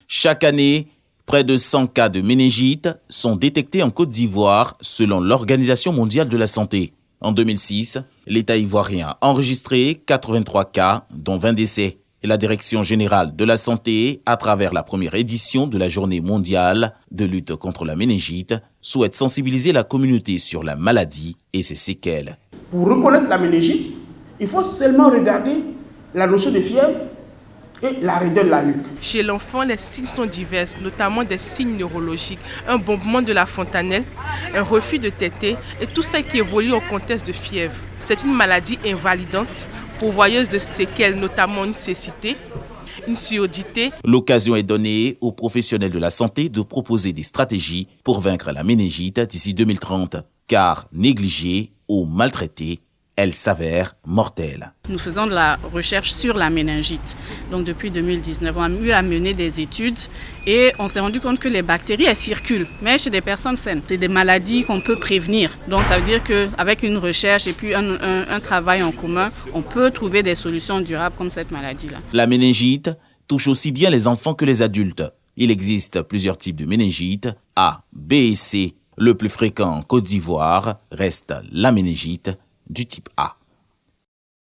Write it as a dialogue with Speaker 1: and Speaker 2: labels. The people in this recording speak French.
Speaker 1: Chaque année, près de 100 cas de méningite sont détectés en Côte d'Ivoire selon l'Organisation mondiale de la santé. En 2006, l'État ivoirien a enregistré 83 cas, dont 20 décès. Et la Direction générale de la santé, à travers la première édition de la Journée mondiale de lutte contre la méningite, souhaite sensibiliser la communauté sur la maladie et ses séquelles.
Speaker 2: Pour reconnaître la méningite, il faut seulement regarder la notion de fièvre et la raideur de la nuque.
Speaker 3: Chez l'enfant, les signes sont divers, notamment des signes neurologiques, un bombement de la fontanelle, un refus de téter et tout ça qui évolue au contexte de fièvre. C'est une maladie invalidante, pourvoyeuse de séquelles, notamment une cécité, une surdité.
Speaker 1: L'occasion est donnée aux professionnels de la santé de proposer des stratégies pour vaincre la méningite d'ici 2030, car négligée ou maltraitée, elle s'avère mortelle.
Speaker 4: Nous faisons de la recherche sur la méningite. Donc depuis 2019, on a eu à mener des études et on s'est rendu compte que les bactéries, elles circulent, mais chez des personnes saines. C'est des maladies qu'on peut prévenir. Donc ça veut dire qu'avec une recherche et puis un travail en commun, on peut trouver des solutions durables comme cette maladie-là.
Speaker 1: La méningite touche aussi bien les enfants que les adultes. Il existe plusieurs types de méningite, A, B et C. Le plus fréquent en Côte d'Ivoire reste la méningite du type A.